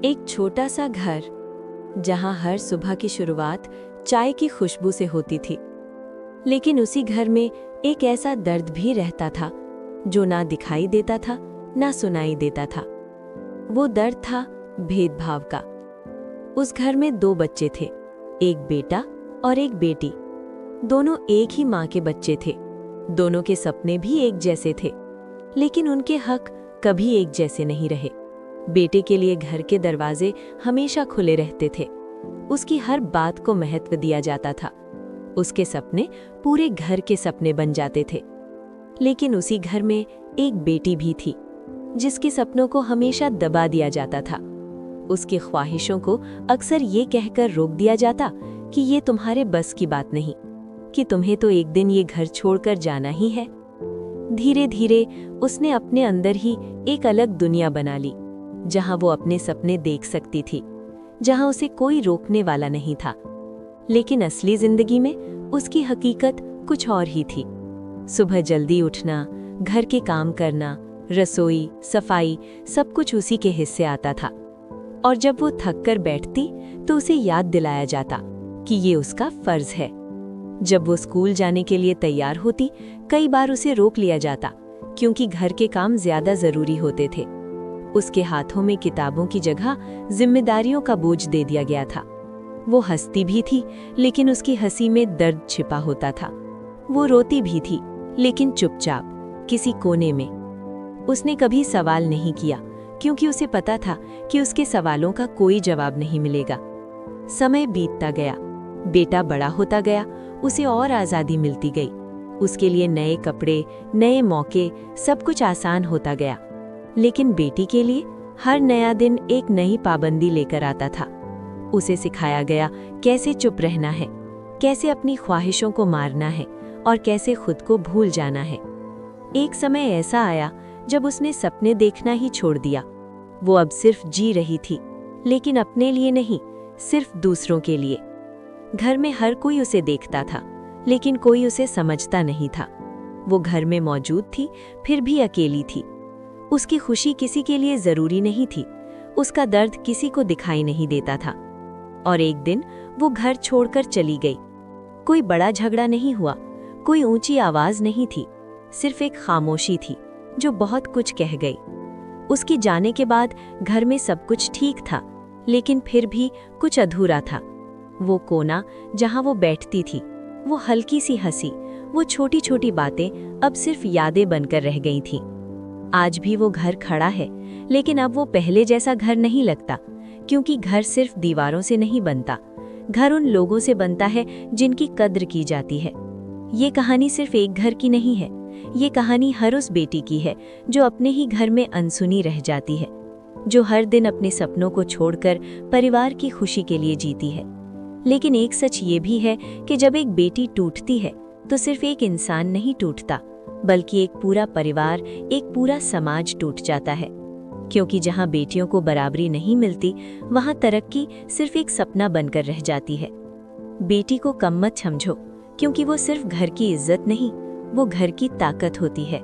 एक छोटा सा घर जहां हर सुबह की शुरुआत चाय की खुशबू से होती थी। लेकिन उसी घर में एक ऐसा दर्द भी रहता था जो ना दिखाई देता था ना सुनाई देता था। वो दर्द था भेदभाव का। उस घर में दो बच्चे थे, एक बेटा और एक बेटी। दोनों एक ही माँ के बच्चे थे। दोनों के सपने भी एक जैसे थे, लेकिन उनके हक कभी एक जैसे नहीं रहे। बेटे के लिए घर के दरवाजे हमेशा खुले रहते थे। उसकी हर बात को महत्व दिया जाता था। उसके सपने पूरे घर के सपने बन जाते थे। लेकिन उसी घर में एक बेटी भी थी, जिसके सपनों को हमेशा दबा दिया जाता था। उसकी ख्वाहिशों को अक्सर ये कहकर रोक दिया जाता कि ये तुम्हारे बस की बात नहीं, कि तुम्हें तो एक दिन ये घर छोड़कर जाना ही है। धीरे धीरे उसने अपने अंदर ही एक अलग दुनिया बना ली, जहां वो अपने सपने देख सकती थी, जहां उसे कोई रोकने वाला नहीं था। लेकिन असली जिंदगी में उसकी हकीकत कुछ और ही थी। सुबह जल्दी उठना, घर के काम करना, रसोई, सफाई, सब कुछ उसी के हिस्से आता था। और जब वो थक कर बैठती तो उसे याद दिलाया जाता कि ये उसका फर्ज है। जब वो स्कूल जाने के लिए तैयार होती, कई बार उसे रोक लिया जाता, क्योंकि घर के काम ज्यादा जरूरी होते थे। उसके हाथों में किताबों की जगह जिम्मेदारियों का बोझ दे दिया गया था। वो हंसती भी थी, लेकिन उसकी हंसी में दर्द छिपा होता था। वो रोती भी थी, लेकिन चुपचाप किसी कोने में। उसने कभी सवाल नहीं किया, क्योंकि उसे पता था कि उसके सवालों का कोई जवाब नहीं मिलेगा। समय बीतता गया, बेटा बड़ा होता गया, उसे और आज़ादी मिलती गई। उसके लिए नए कपड़े, नए मौके, सब कुछ आसान होता गया। लेकिन बेटी के लिए हर नया दिन एक नई पाबंदी लेकर आता था। उसे सिखाया गया कैसे चुप रहना है, कैसे अपनी ख्वाहिशों को मारना है और कैसे खुद को भूल जाना है। एक समय ऐसा आया जब उसने सपने देखना ही छोड़ दिया। वो अब सिर्फ जी रही थी, लेकिन अपने लिए नहीं, सिर्फ दूसरों के लिए। घर में हर कोई उसे देखता था, लेकिन कोई उसे समझता नहीं था। वो घर में मौजूद थी, फिर भी अकेली थी। उसकी खुशी किसी के लिए जरूरी नहीं थी, उसका दर्द किसी को दिखाई नहीं देता था। और एक दिन वो घर छोड़कर चली गई। कोई बड़ा झगड़ा नहीं हुआ, कोई ऊंची आवाज नहीं थी, सिर्फ एक खामोशी थी जो बहुत कुछ कह गई। उसकी जाने के बाद घर में सब कुछ ठीक था, लेकिन फिर भी कुछ अधूरा था। वो कोना जहां वो बैठती थी, वो हल्की सी हंसी, वो छोटी छोटी बातें अब सिर्फ यादें बनकर रह गई थीं। आज भी वो घर खड़ा है, लेकिन अब वो पहले जैसा घर नहीं लगता, क्योंकि घर सिर्फ दीवारों से नहीं बनता। घर उन लोगों से बनता है जिनकी कद्र की जाती है। ये कहानी सिर्फ एक घर की नहीं है, ये कहानी हर उस बेटी की है जो अपने ही घर में अनसुनी रह जाती है, जो हर दिन अपने सपनों को छोड़कर परिवार की खुशी के लिए जीती है। लेकिन एक सच ये भी है कि जब एक बेटी टूटती है तो सिर्फ एक इंसान नहीं टूटता, बल्कि एक पूरा परिवार, एक पूरा समाज टूट जाता है। क्योंकि जहां बेटियों को बराबरी नहीं मिलती, वहां तरक्की सिर्फ एक सपना बनकर रह जाती है। बेटी को कम मत समझो, क्योंकि वो सिर्फ घर की इज्जत नहीं, वो घर की ताकत होती है।